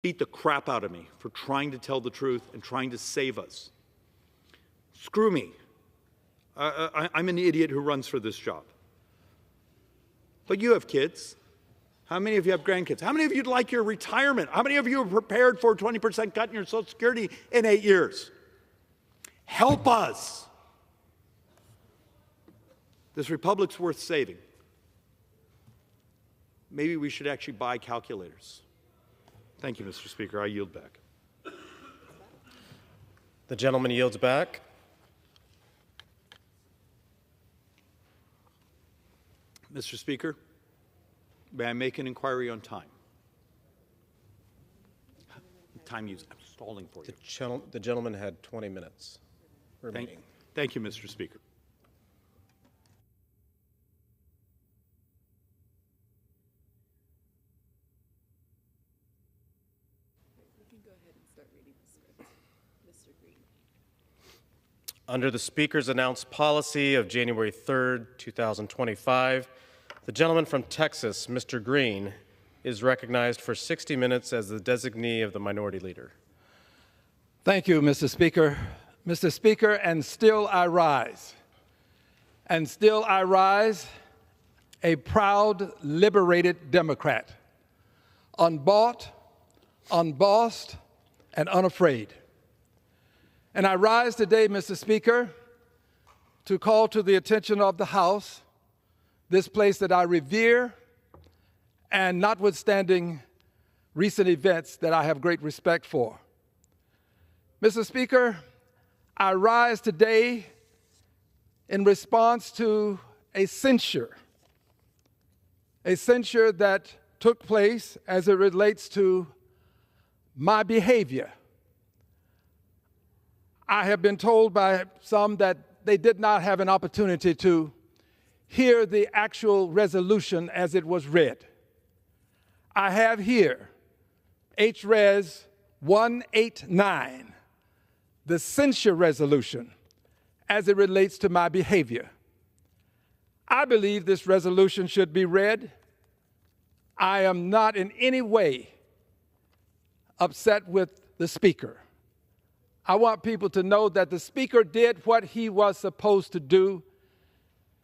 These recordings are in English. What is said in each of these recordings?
beat the crap out of me for trying to tell the truth and trying to save us. Screw me. I'm an idiot who runs for this job. But you have kids. How many of you have grandkids? How many of you like your retirement? How many of you are prepared for a 20% cut in your Social Security in 8 years? Help us. This republic's worth saving. Maybe we should actually buy calculators. Thank you, Mr. Speaker. I yield back. The gentleman yields back. Mr. Speaker, may I make an inquiry on time? Time use. I'm stalling for you. The gentleman had 20 minutes remaining. Thank you, Mr. Speaker. You can go ahead and start reading the script, Mr. Green. Under the Speaker's announced policy of January 3rd, 2025, the gentleman from Texas, Mr. Green, is recognized for 60 minutes as the designee of the Minority Leader. Thank you, Mr. Speaker. Mr. Speaker, and still I rise. And still I rise, a proud, liberated Democrat, unbought, unbossed, and unafraid. And I rise today, Mr. Speaker, to call to the attention of the House this place that I revere, and notwithstanding recent events that I have great respect for. Mr. Speaker, I rise today in response to a censure that took place as it relates to my behavior. I have been told by some that they did not have an opportunity to hear the actual resolution as it was read. I have here H-Res 189, the censure resolution as it relates to my behavior. I believe this resolution should be read. I am not in any way upset with the Speaker. I want people to know that the Speaker did what he was supposed to do.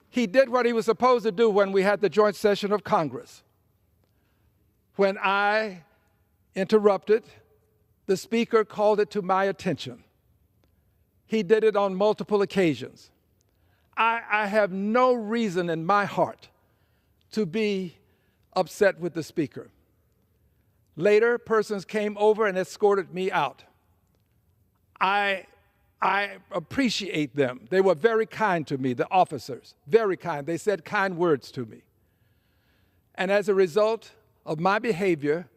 He did what he was supposed to do when we had the joint session of Congress. When I interrupted, the Speaker called it to my attention. He did it on multiple occasions. I have no reason in my heart to be upset with the Speaker. Later, persons came over and escorted me out. I appreciate them. They were very kind to me, the officers, very kind. They said kind words to me. And as a result of my behavior,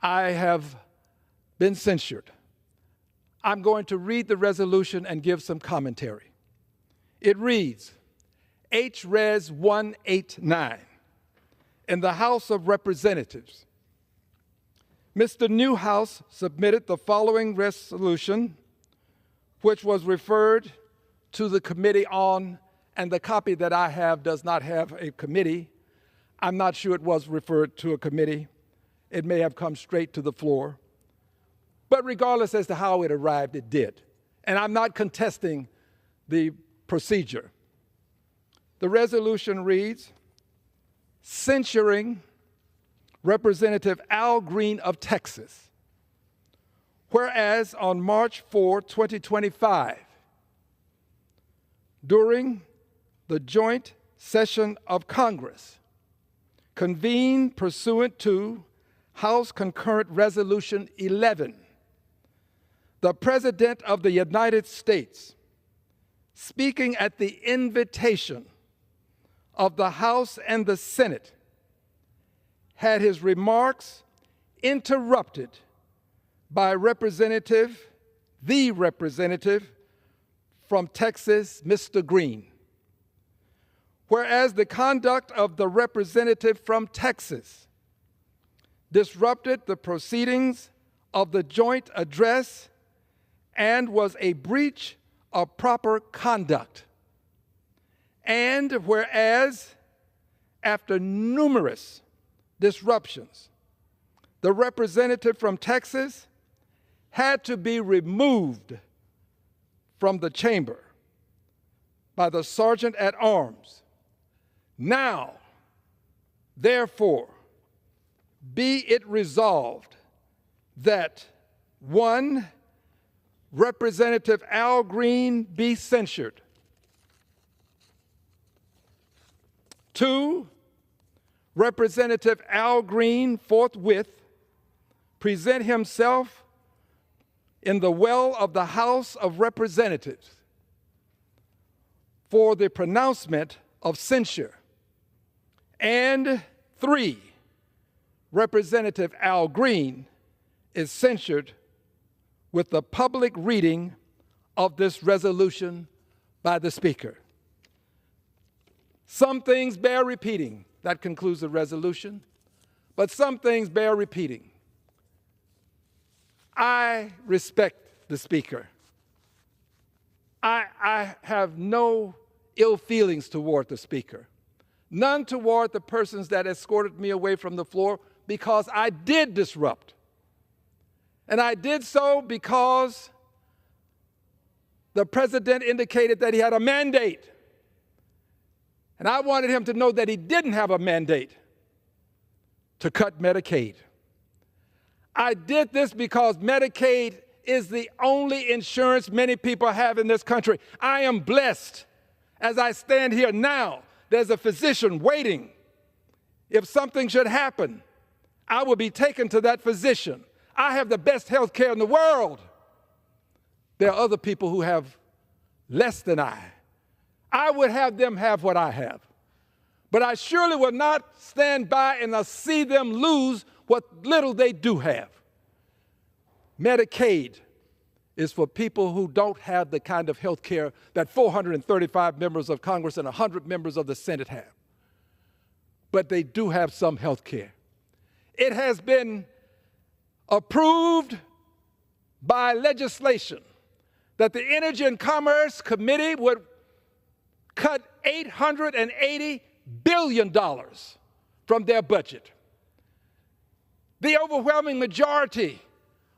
I have been censured. I'm going to read the resolution and give some commentary. It reads, H-Res 189, in the House of Representatives, Mr. Newhouse submitted the following resolution, which was referred to the committee on, and the copy that I have does not have a committee. I'm not sure it was referred to a committee. It may have come straight to the floor. But regardless as to how it arrived, it did. And I'm not contesting the procedure. The resolution reads, censuring Representative Al Green of Texas. Whereas on March 4, 2025, during the joint session of Congress, convened pursuant to House Concurrent Resolution 11, the President of the United States, speaking at the invitation of the House and the Senate, had his remarks interrupted by the representative from Texas, Mr. Green. Whereas the conduct of the representative from Texas disrupted the proceedings of the joint address and was a breach of proper conduct. And whereas, after numerous disruptions, the representative from Texas, had to be removed from the chamber by the sergeant at arms. Now, therefore, be it resolved that 1, Representative Al Green be censured. 2, Representative Al Green forthwith present himself in the well of the House of Representatives for the pronouncement of censure. And 3, Representative Al Green is censured with the public reading of this resolution by the Speaker. Some things bear repeating. That concludes the resolution. But some things bear repeating. I respect the Speaker. I have no ill feelings toward the Speaker. None toward the persons that escorted me away from the floor, because I did disrupt. And I did so because the president indicated that he had a mandate. And I wanted him to know that he didn't have a mandate to cut Medicaid. I did this because Medicaid is the only insurance many people have in this country. I am blessed. As I stand here now, there's a physician waiting. If something should happen, I will be taken to that physician. I have the best health care in the world. There are other people who have less than I. I would have them have what I have. But I surely will not stand by and see them lose what little they do have. Medicaid is for people who don't have the kind of health care that 435 members of Congress and 100 members of the Senate have. But they do have some health care. It has been approved by legislation that the Energy and Commerce Committee would cut $880 billion from their budget. The overwhelming majority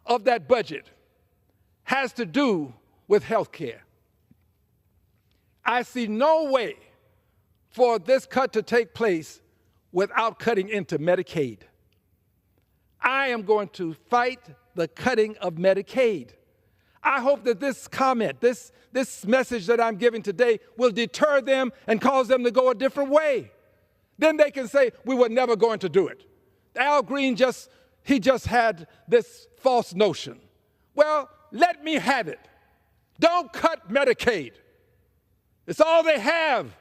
of that budget has to do with health care. I see no way for this cut to take place without cutting into Medicaid. I am going to fight the cutting of Medicaid. I hope that this comment, this message that I'm giving today will deter them and cause them to go a different way. Then they can say, we were never going to do it. Al Green just had this false notion. Well, let me have it. Don't cut Medicaid. It's all they have.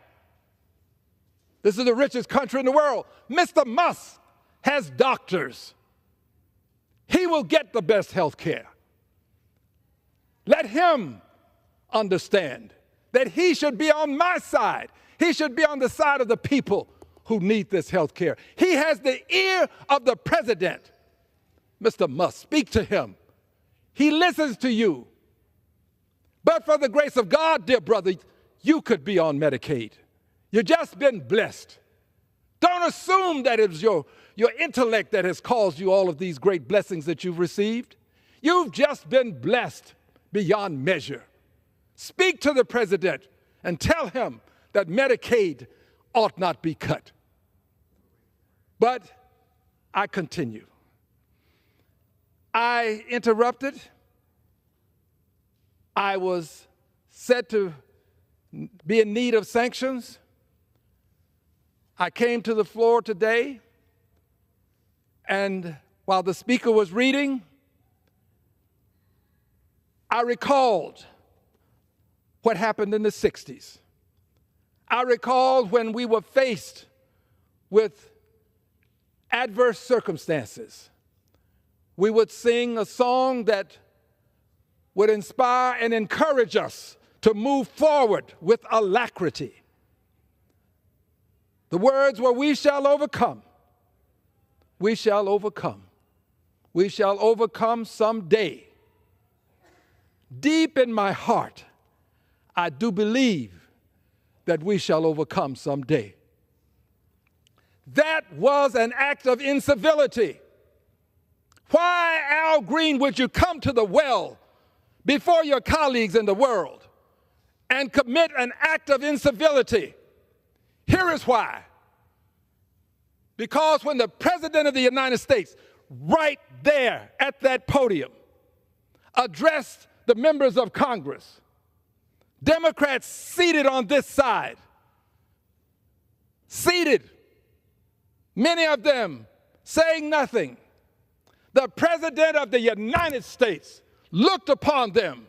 This is the richest country in the world. Mr. Musk has doctors. He will get the best health care. Let him understand that he should be on my side. He should be on the side of the people who need this health care. He has the ear of the president. Mr. Musk, speak to him. He listens to you. But for the grace of God, dear brother, you could be on Medicaid. You've just been blessed. Don't assume that it's your intellect that has caused you all of these great blessings that you've received. You've just been blessed beyond measure. Speak to the president and tell him that Medicaid ought not be cut. But I continue. I interrupted. I was said to be in need of sanctions. I came to the floor today, and while the speaker was reading, I recalled what happened in the 60s. I recalled when we were faced with adverse circumstances. We would sing a song that would inspire and encourage us to move forward with alacrity. The words were, "We shall overcome. We shall overcome. We shall overcome someday." Deep in my heart, I do believe that we shall overcome someday. That was an act of incivility. Why, Al Green, would you come to the well before your colleagues in the world and commit an act of incivility? Here is why. Because when the President of the United States, right there at that podium, addressed the members of Congress, Democrats seated on this side, seated, many of them saying nothing, the President of the United States looked upon them,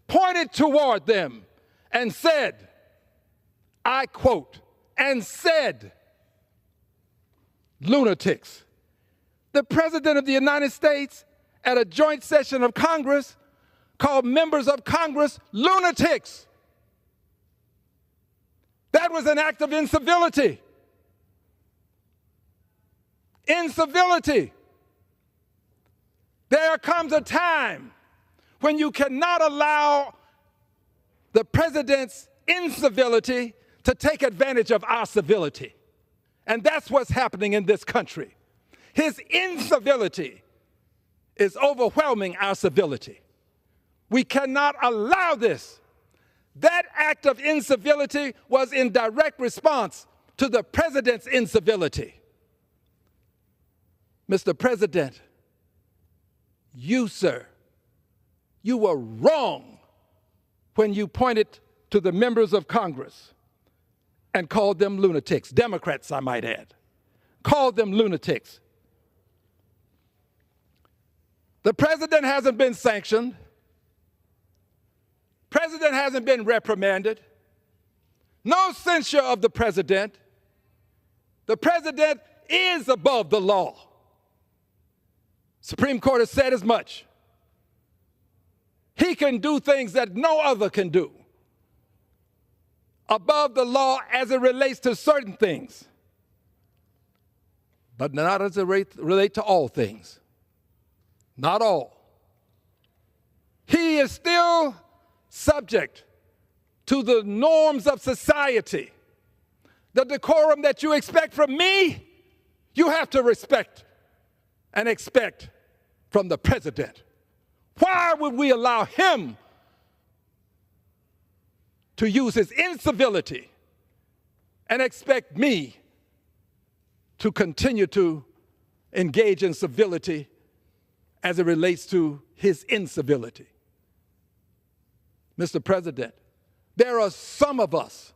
pointed toward them, and said, I quote, and said, lunatics. The President of the United States at a joint session of Congress called members of Congress lunatics. That was an act of incivility. Incivility. There comes a time when you cannot allow the president's incivility to take advantage of our civility. And that's what's happening in this country. His incivility is overwhelming our civility. We cannot allow this. That act of incivility was in direct response to the president's incivility. Mr. President, you, sir, you were wrong when you pointed to the members of Congress and called them lunatics. Democrats, I might add, called them lunatics. The president hasn't been sanctioned. President hasn't been reprimanded. No censure of the president. The president is above the law. Supreme Court has said as much. He can do things that no other can do. Above the law as it relates to certain things, but not as it relates to all things. Not all. He is still subject to the norms of society. The decorum that you expect from me, you have to respect and expect from the president. Why would we allow him to use his incivility and expect me to continue to engage in civility as it relates to his incivility? Mr. President, there are some of us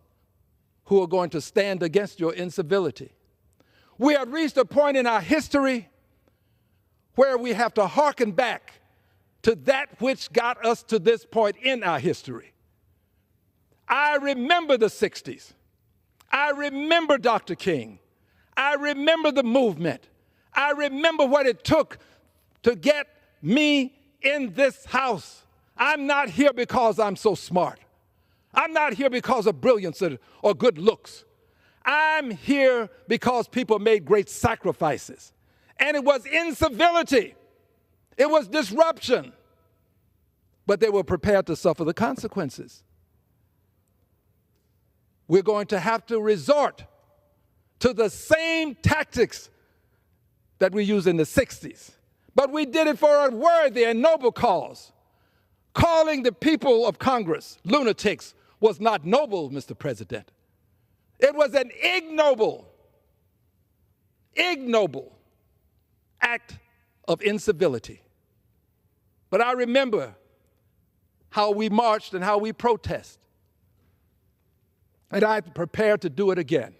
who are going to stand against your incivility. We have reached a point in our history where we have to hearken back to that which got us to this point in our history. I remember the 60s. I remember Dr. King. I remember the movement. I remember what it took to get me in this house. I'm not here because I'm so smart. I'm not here because of brilliance or good looks. I'm here because people made great sacrifices. And it was incivility. It was disruption. But they were prepared to suffer the consequences. We're going to have to resort to the same tactics that we used in the 60s. But we did it for a worthy and noble cause. Calling the people of Congress lunatics was not noble, Mr. President. It was an ignoble act of incivility. But I remember how we marched and how we protested. And I'm prepared to do it again.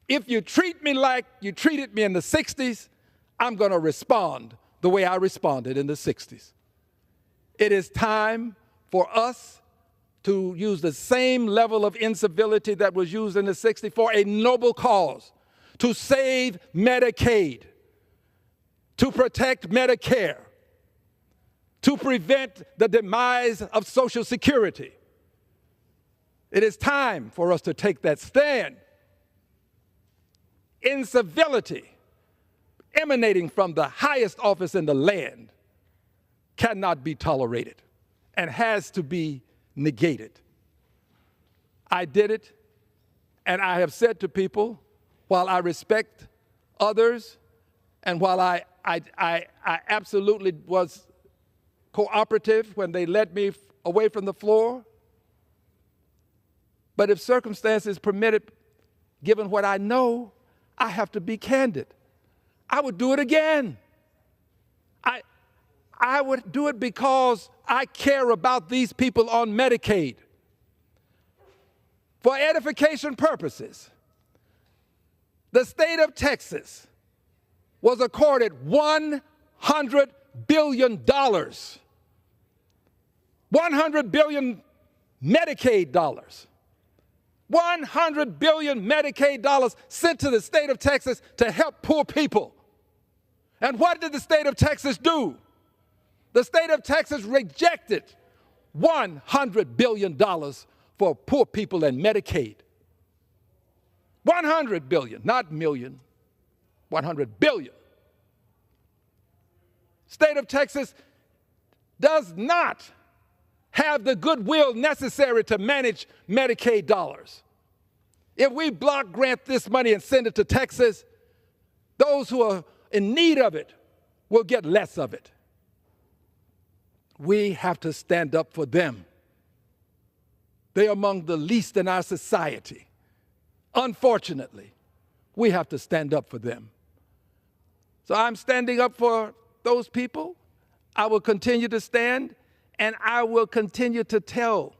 If you treat me like you treated me in the 60s, I'm going to respond the way I responded in the 60s. It is time for us to use the same level of incivility that was used in the 60s for a noble cause, to save Medicaid, to protect Medicare, to prevent the demise of Social Security. It is time for us to take that stand. Incivility emanating from the highest office in the land cannot be tolerated and has to be negated. I did it, and I have said to people, while I respect others And while I absolutely was cooperative when they led me away from the floor, but if circumstances permitted, given what I know, I have to be candid. I would do it again. I would do it because I care about these people on Medicaid. For edification purposes, the state of Texas was accorded $100 billion. $100 billion Medicaid dollars. $100 billion Medicaid dollars sent to the state of Texas to help poor people. And what did the state of Texas do? The state of Texas rejected $100 billion for poor people and Medicaid. 100 billion, not million, 100 billion. State of Texas does not have the goodwill necessary to manage Medicaid dollars. If we block grant this money and send it to Texas, those who are in need of it will get less of it. We have to stand up for them. They are among the least in our society. Unfortunately, we have to stand up for them. So I'm standing up for those people. I will continue to stand, and I will continue to tell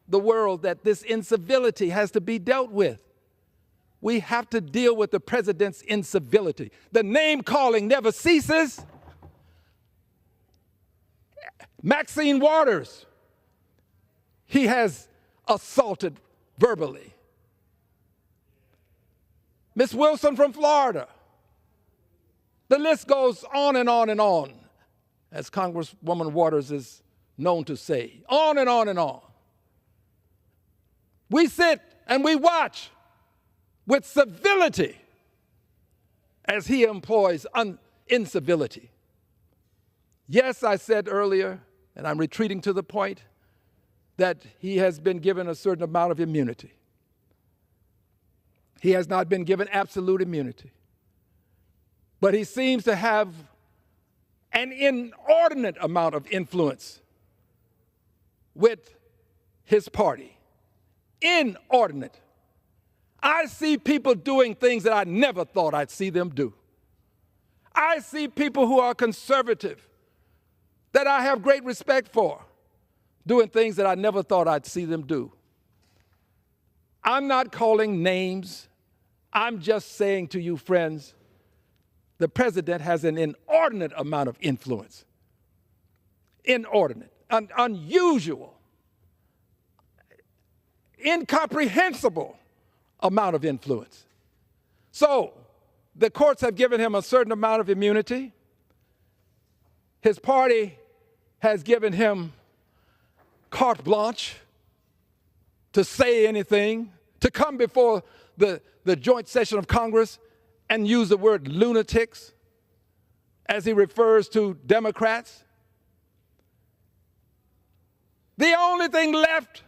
the world that this incivility has to be dealt with. We have to deal with the president's incivility. The name calling never ceases. Maxine Waters, he has assaulted verbally. Miss Wilson from Florida. The list goes on and on and on, as Congresswoman Waters is known to say, on and on and on. We sit and we watch with civility as he employs incivility. Yes, I said earlier, and I'm retreating to the point, that he has been given a certain amount of immunity. He has not been given absolute immunity. But he seems to have an inordinate amount of influence with his party. Inordinate. I see people doing things that I never thought I'd see them do. I see people who are conservative, that I have great respect for, doing things that I never thought I'd see them do. I'm not calling names. I'm just saying to you, friends, the president has an inordinate amount of influence. Inordinate, unusual, incomprehensible amount of influence. So the courts have given him a certain amount of immunity. His party has given him carte blanche to say anything, to come before the joint session of Congress and use the word lunatics as he refers to Democrats. The only thing left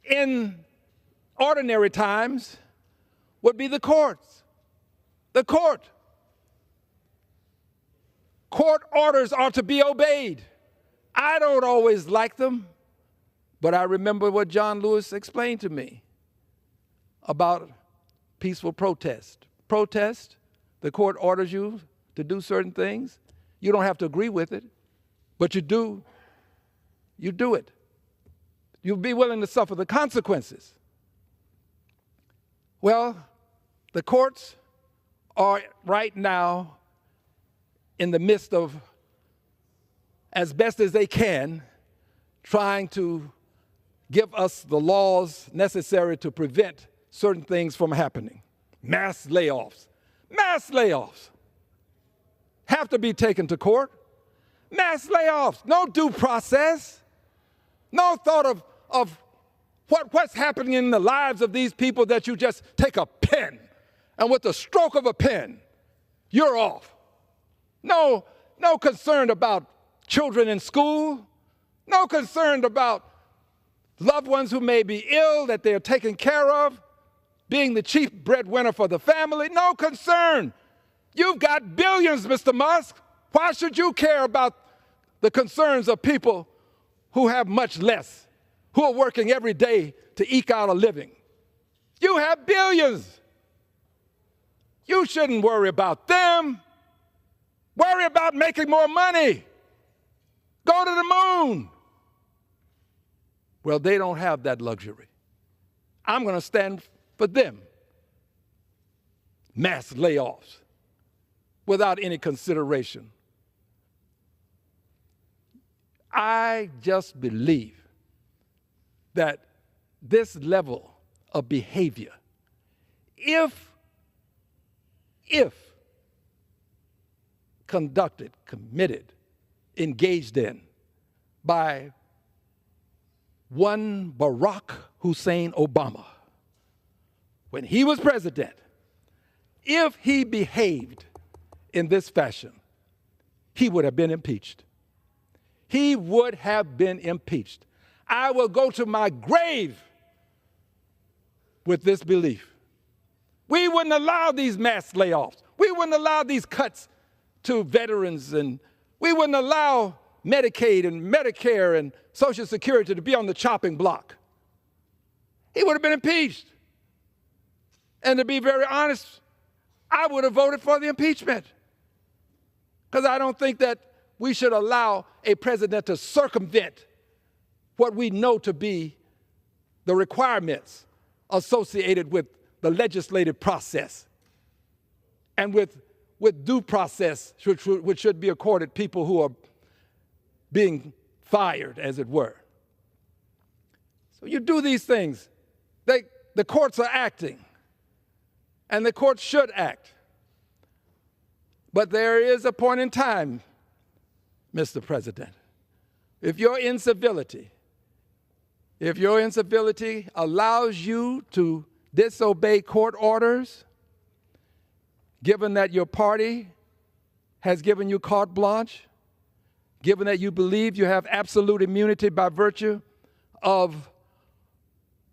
in ordinary times would be the courts. The court. Court orders are to be obeyed. I don't always like them, but I remember what John Lewis explained to me about peaceful protest. Protest, the court orders you to do certain things. You don't have to agree with it, but you do. You do it. You'll be willing to suffer the consequences. Well, the courts are right now in the midst of, as best as they can, trying to give us the laws necessary to prevent certain things from happening. Mass layoffs. Mass layoffs have to be taken to court. Mass layoffs. No due process. No thought of what's happening in the lives of these people, that you just take a pen and with the stroke of a pen, you're off. No concern about children in school. No concern about loved ones who may be ill that they're taking care of being the chief breadwinner for the family, no concern. You've got billions, Mr. Musk. Why should you care about the concerns of people who have much less, who are working every day to eke out a living? You have billions. You shouldn't worry about them. Worry about making more money. Go to the moon. Well, they don't have that luxury. I'm going to stand for them. Mass layoffs without any consideration. I just believe that this level of behavior, if conducted, committed, engaged in by one Barack Hussein Obama, when he was president, if he behaved in this fashion, he would have been impeached. He would have been impeached. I will go to my grave with this belief. We wouldn't allow these mass layoffs. We wouldn't allow these cuts to veterans, and we wouldn't allow Medicaid and Medicare and Social Security to be on the chopping block. He would have been impeached. And to be very honest, I would have voted for the impeachment, because I don't think that we should allow a president to circumvent what we know to be the requirements associated with the legislative process and with due process, which should be accorded people who are being fired, as it were. So you do these things. The courts are acting, and the courts should act. But there is a point in time, Mr. President, if your incivility allows you to disobey court orders, given that your party has given you carte blanche, given that you believe you have absolute immunity by virtue of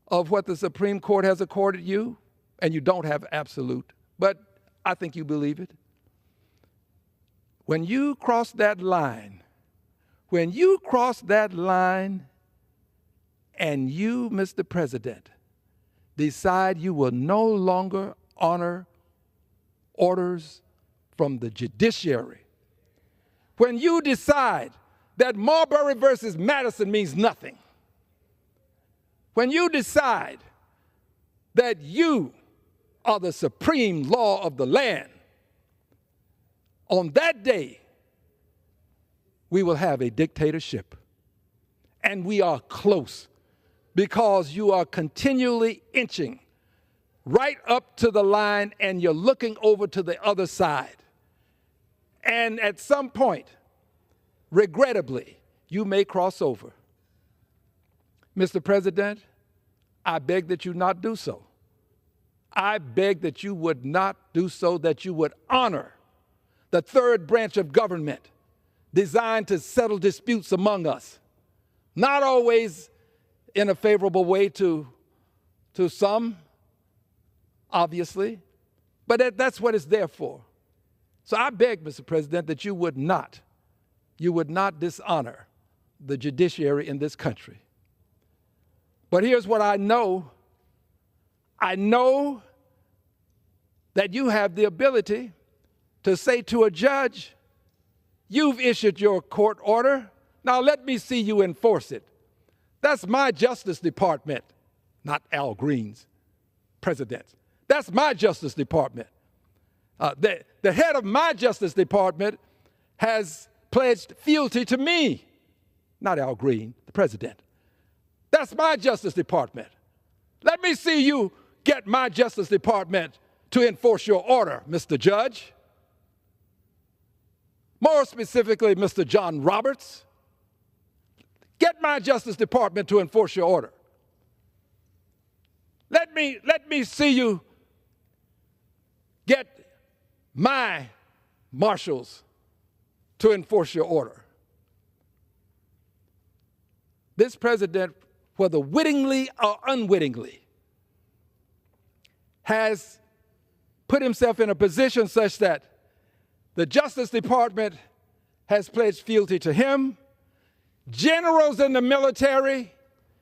what the Supreme Court has accorded you, and you don't have absolute, but I think you believe it. When you cross that line, and you, Mr. President, decide you will no longer honor orders from the judiciary, when you decide that Marbury versus Madison means nothing, when you decide that you are the supreme law of the land, on that day, we will have a dictatorship. And we are close, because you are continually inching right up to the line, and you're looking over to the other side. And at some point, regrettably, you may cross over. Mr. President, I beg that you not do so. I beg that you would not do so, that you would honor the third branch of government designed to settle disputes among us, not always in a favorable way to some, obviously, but that's what it's there for. So I beg, Mr. President, that you would not dishonor the judiciary in this country. But here's what I know. I know that you have the ability to say to a judge, you've issued your court order, now let me see you enforce it. That's my Justice Department, not Al Green's, President's. That's my Justice Department. The head of my Justice Department has pledged fealty to me, not Al Green, the President. That's my Justice Department. Let me see you get my Justice Department to enforce your order, Mr. Judge. More specifically, Mr. John Roberts, get my Justice Department to enforce your order. Let me see you get my marshals to enforce your order. This president, whether wittingly or unwittingly, has put himself in a position such that the Justice Department has pledged fealty to him. Generals in the military,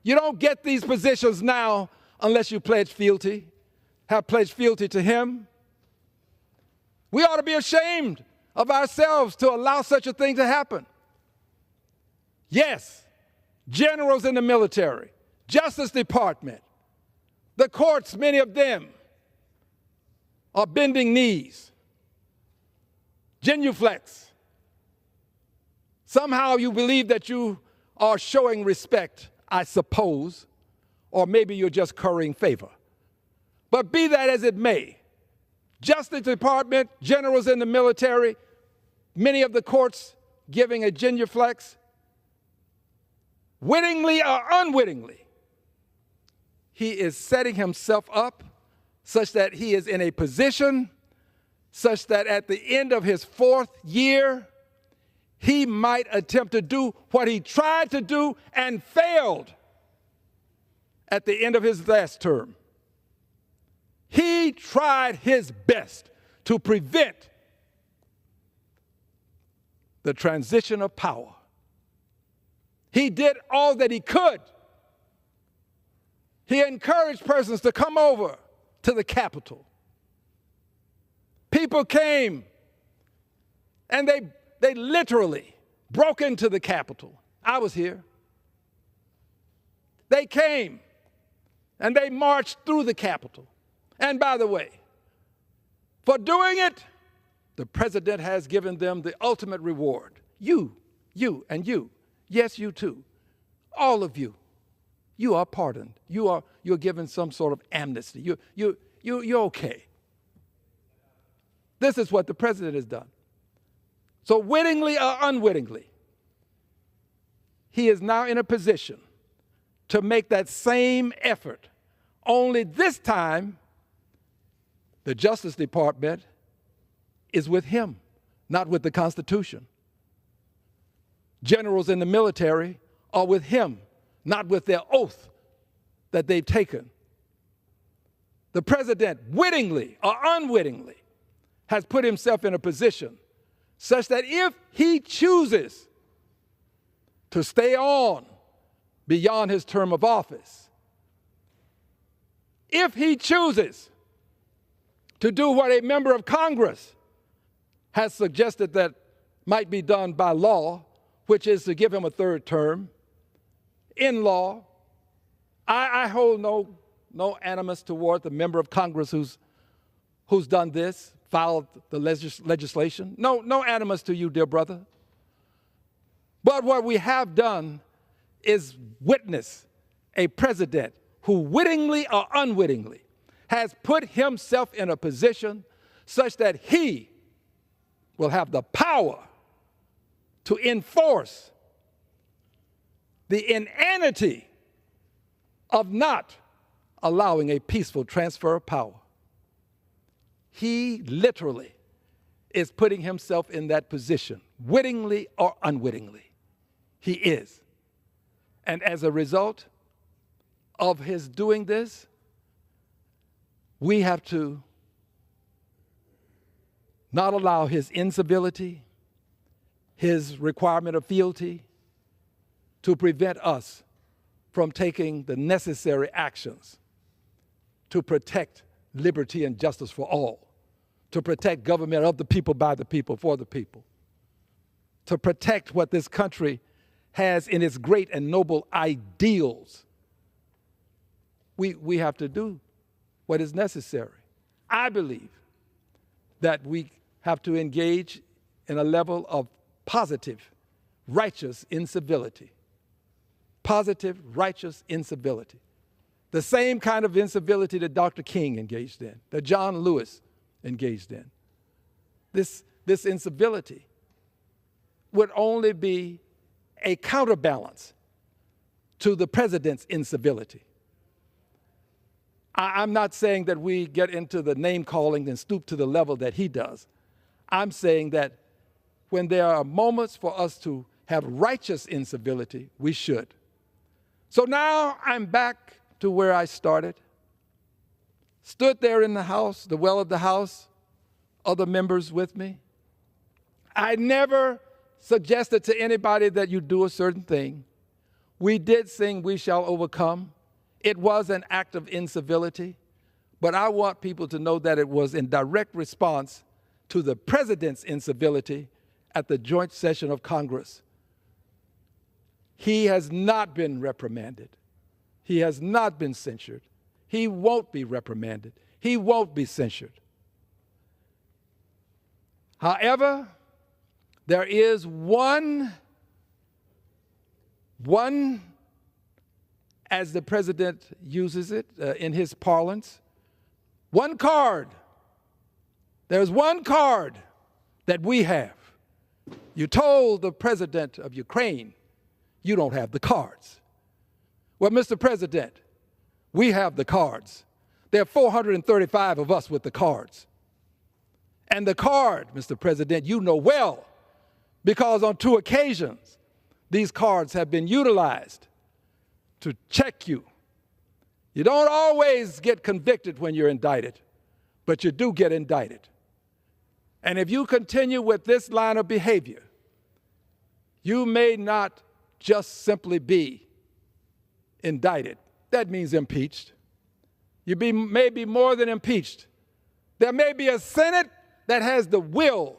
you don't get these positions now unless you pledge fealty, have pledged fealty to him. We ought to be ashamed of ourselves to allow such a thing to happen. Yes, generals in the military, Justice Department, the courts, many of them are bending knees, genuflex. Somehow you believe that you are showing respect, I suppose, or maybe you're just currying favor. But be that as it may, Justice Department, generals in the military, many of the courts giving a genuflex, wittingly or unwittingly, he is setting himself up such that he is in a position such that at the end of his 4th year, he might attempt to do what he tried to do and failed at the end of his last term. He tried his best to prevent the transition of power. He did all that he could. He encouraged persons to come over to the Capitol. People came and they literally broke into the Capitol. I was here. They came and they marched through the Capitol. And by the way, for doing it, the president has given them the ultimate reward. You, and you. Yes, you too. All of you. You are pardoned. You're given some sort of amnesty. You're okay. This is what the president has done. So wittingly or unwittingly, he is now in a position to make that same effort. Only this time, the Justice Department is with him, not with the Constitution. Generals in the military are with him, not with their oath that they've taken. The president, wittingly or unwittingly, has put himself in a position such that if he chooses to stay on beyond his term of office, if he chooses to do what a member of Congress has suggested that might be done by law, which is to give him a 3rd term, in law, I hold no animus toward the member of Congress who's done this, filed the legislation. No animus to you, dear brother. But what we have done is witness a president who wittingly or unwittingly has put himself in a position such that he will have the power to enforce the inanity of not allowing a peaceful transfer of power. He literally is putting himself in that position, wittingly or unwittingly. He is. And as a result of his doing this, we have to not allow his incivility, his requirement of fealty, to prevent us from taking the necessary actions to protect liberty and justice for all, to protect government of the people, by the people, for the people, to protect what this country has in its great and noble ideals. We have to do what is necessary. I believe that we have to engage in a level of positive, righteous incivility. Positive, righteous incivility. The same kind of incivility that Dr. King engaged in, that John Lewis engaged in. This incivility would only be a counterbalance to the president's incivility. I'm not saying that we get into the name calling and stoop to the level that he does. I'm saying that when there are moments for us to have righteous incivility, we should. So now I'm back to where I started. stood there in the House, the well of the House, other members with me. I never suggested to anybody that you do a certain thing. We did sing "We Shall Overcome." It was an act of incivility, but I want people to know that it was in direct response to the president's incivility at the joint session of Congress. He has not been reprimanded. He has not been censured. He won't be reprimanded. He won't be censured. However, there is one, as the president uses it in his parlance, one card. There's one card that we have. You told the president of Ukraine, you don't have the cards. Well, Mr. President, we have the cards. There are 435 of us with the cards. And the card, Mr. President, you know well, because on 2 occasions, these cards have been utilized to check you. You don't always get convicted when you're indicted, but you do get indicted. And if you continue with this line of behavior, you may not just simply be indicted. That means impeached. You may be more than impeached. There may be a Senate that has the will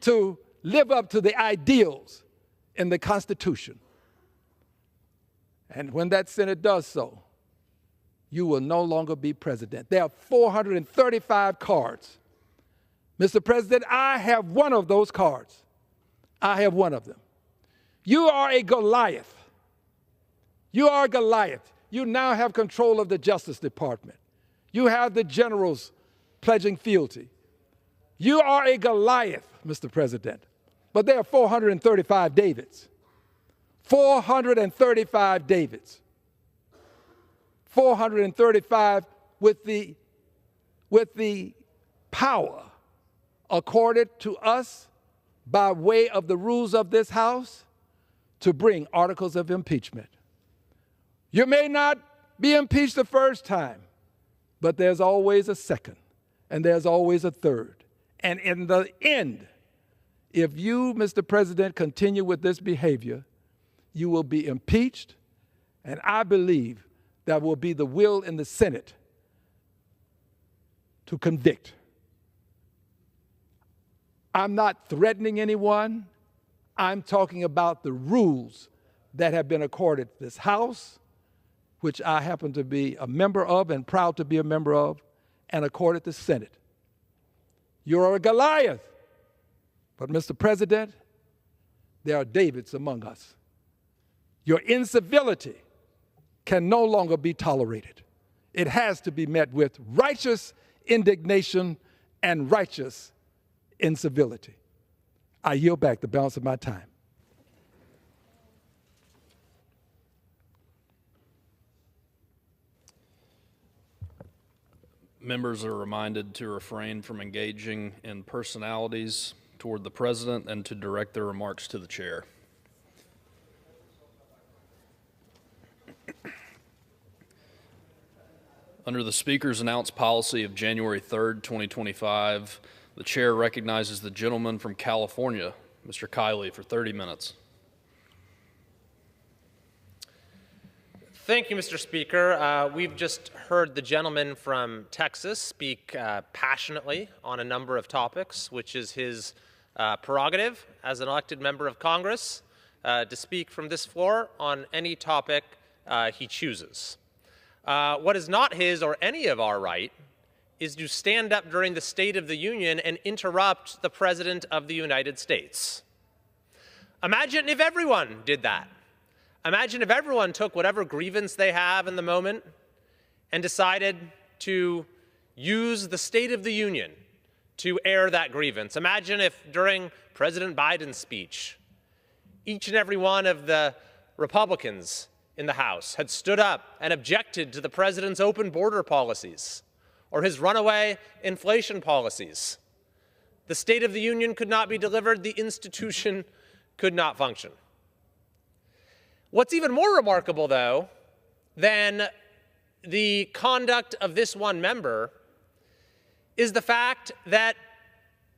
to live up to the ideals in the Constitution. And when that Senate does so, you will no longer be president. There are 435 cards. Mr. President, I have one of those cards. I have one of them. You are a Goliath. You are a Goliath. You now have control of the Justice Department. You have the generals pledging fealty. You are a Goliath, Mr. President. But there are 435 Davids. 435 Davids. 435 with the power accorded to us by way of the rules of this House to bring articles of impeachment. You may not be impeached the first time, but there's always a second, and there's always a third. And in the end, if you, Mr. President, continue with this behavior, you will be impeached, and I believe that will be the will in the Senate to convict. I'm not threatening anyone. I'm talking about the rules that have been accorded this House, which I happen to be a member of and proud to be a member of, and accorded the Senate. You're a Goliath. But, Mr. President, there are Davids among us. Your incivility can no longer be tolerated. It has to be met with righteous indignation and righteous incivility. I yield back the balance of my time. Members are reminded to refrain from engaging in personalities toward the president and to direct their remarks to the chair. Under the Speaker's announced policy of January 3rd, 2025, the chair recognizes the gentleman from California, Mr. Kiley, for 30 minutes. Thank you, Mr. Speaker. We've just heard the gentleman from Texas speak passionately on a number of topics, which is his prerogative as an elected member of Congress to speak from this floor on any topic he chooses. What is not his or any of our right is to stand up during the State of the Union and interrupt the President of the United States. Imagine if everyone did that. Imagine if everyone took whatever grievance they have in the moment and decided to use the State of the Union to air that grievance. Imagine if during President Biden's speech, each and every one of the Republicans in the House had stood up and objected to the president's open border policies or his runaway inflation policies. The State of the Union could not be delivered. The institution could not function. What's even more remarkable, though, than the conduct of this one member is the fact that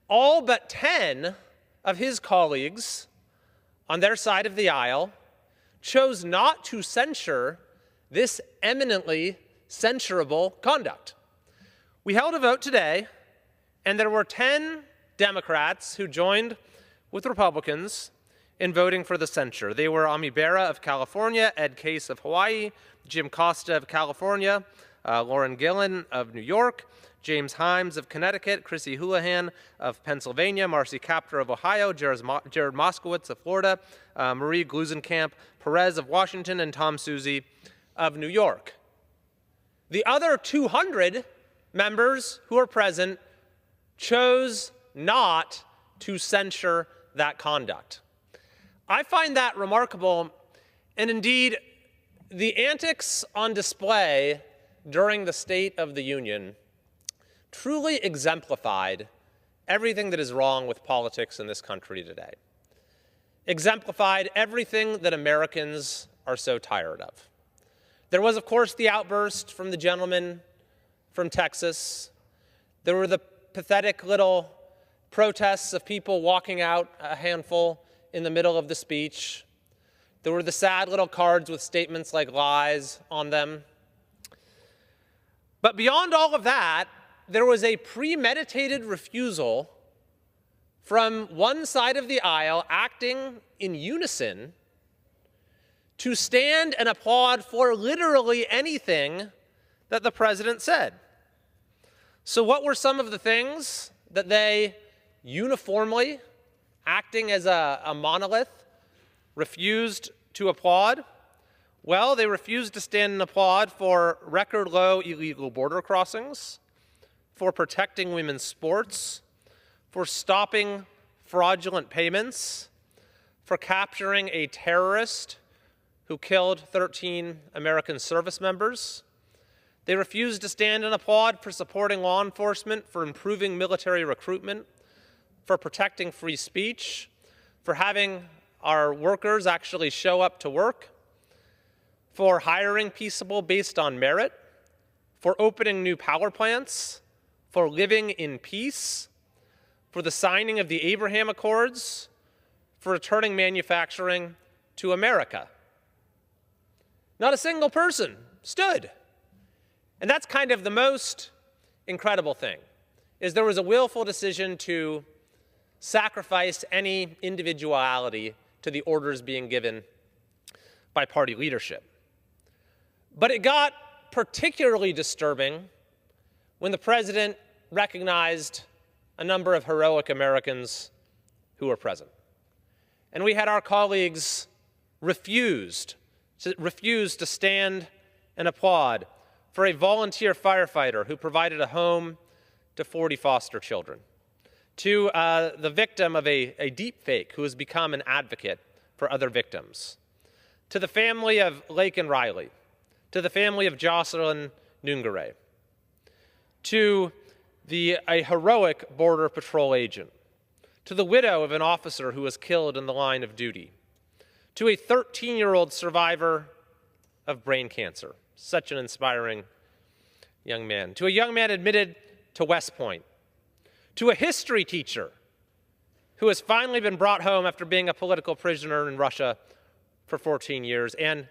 all but 10 of his colleagues on their side of the aisle chose not to censure this eminently censurable conduct. We held a vote today, and there were 10 Democrats who joined with Republicans in voting for the censure. They were Ami Bera of California, Ed Case of Hawaii, Jim Costa of California, Lauren Gillen of New York, James Himes of Connecticut, Chrissy Houlihan of Pennsylvania, Marcy Kaptur of Ohio, Jared Moskowitz of Florida, Marie Glusenkamp Perez of Washington, and Tom Suzy of New York. The other 200 members who are present chose not to censure that conduct. I find that remarkable, and indeed, the antics on display during the State of the Union truly exemplified everything that is wrong with politics in this country today. Exemplified everything that Americans are so tired of. There was, of course, the outburst from the gentleman from Texas. There were the pathetic little protests of people walking out, a handful, in the middle of the speech. There were the sad little cards with statements like lies on them. But beyond all of that, there was a premeditated refusal from one side of the aisle, acting in unison, to stand and applaud for literally anything that the president said. So what were some of the things that they uniformly, acting as a monolith, refused to applaud? Well, they refused to stand and applaud for record-low illegal border crossings, for protecting women's sports, for stopping fraudulent payments, for capturing a terrorist who killed 13 American service members. They refused to stand and applaud for supporting law enforcement, for improving military recruitment, for protecting free speech, for having our workers actually show up to work, for hiring peaceable based on merit, for opening new power plants, for living in peace, for the signing of the Abraham Accords, for returning manufacturing to America. Not a single person stood. And that's kind of the most incredible thing, is there was a willful decision to sacrifice any individuality to the orders being given by party leadership. But it got particularly disturbing when the president recognized a number of heroic Americans who were present. And we had our colleagues refuse to stand and applaud for a volunteer firefighter who provided a home to 40 foster children, to the victim of a deep fake who has become an advocate for other victims, to the family of Lake and Riley, to the family of Jocelyn Nungare, to a heroic Border Patrol agent, to the widow of an officer who was killed in the line of duty, to a 13-year-old survivor of brain cancer, such an inspiring young man, to a young man admitted to West Point, to a history teacher who has finally been brought home after being a political prisoner in Russia for 14 years, and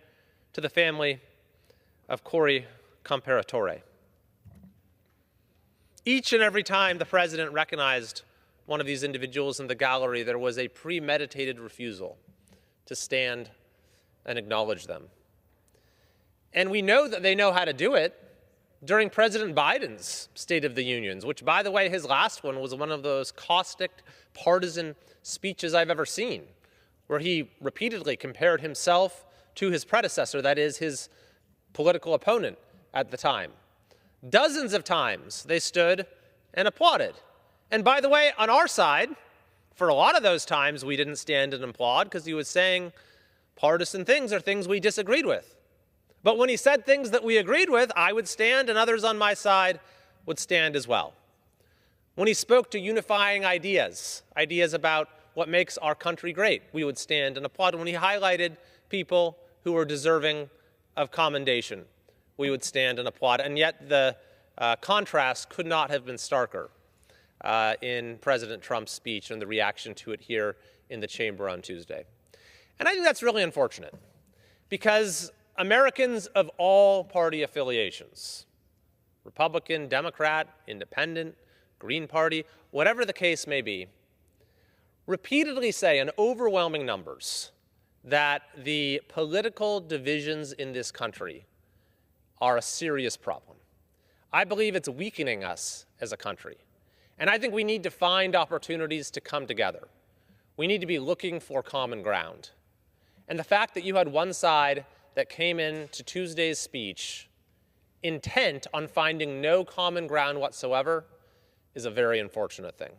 to the family of Corey Comparatore. Each and every time the president recognized one of these individuals in the gallery, there was a premeditated refusal to stand and acknowledge them. And we know that they know how to do it during President Biden's State of the Unions, which, by the way, his last one was one of those caustic, partisan speeches I've ever seen, where he repeatedly compared himself to his predecessor, that is, his political opponent at the time. Dozens of times they stood and applauded. And by the way, on our side, for a lot of those times we didn't stand and applaud because he was saying partisan things or things we disagreed with. But when he said things that we agreed with, I would stand and others on my side would stand as well. When he spoke to unifying ideas about what makes our country great, we would stand and applaud. When he highlighted people who were deserving of commendation, we would stand and applaud. And yet the contrast could not have been starker in President Trump's speech and the reaction to it here in the chamber on Tuesday. And I think that's really unfortunate because Americans of all party affiliations, Republican, Democrat, Independent, Green Party, whatever the case may be, repeatedly say in overwhelming numbers that the political divisions in this country are a serious problem. I believe it's weakening us as a country. And I think we need to find opportunities to come together. We need to be looking for common ground. And the fact that you had one side that came into Tuesday's speech intent on finding no common ground whatsoever is a very unfortunate thing.